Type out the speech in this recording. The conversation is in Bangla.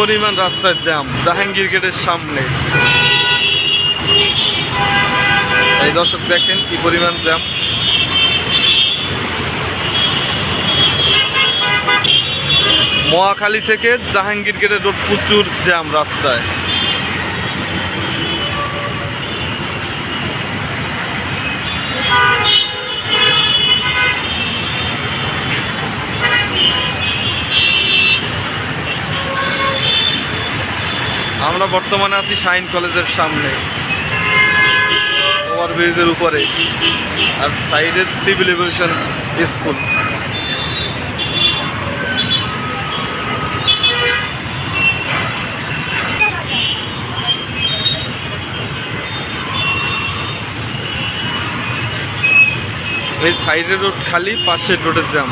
পরিমাণ রাস্তায় জ্যাম জাহাঙ্গীর গেটের সামনে। এই দর্শক দেখেন কি পরিমাণ জ্যাম। মহাখালী থেকে জাহাঙ্গীর গেটের রোড প্রচুর জ্যাম রাস্তায়। আমরা বর্তমানে আছি শাইন কলেজের সামনে, ওভারব্রিজের উপরে, আর সাইডের সিভিল এভিয়েশন স্কুল। এই সাইডের রোড খালি, পাশের রোডের জ্যাম।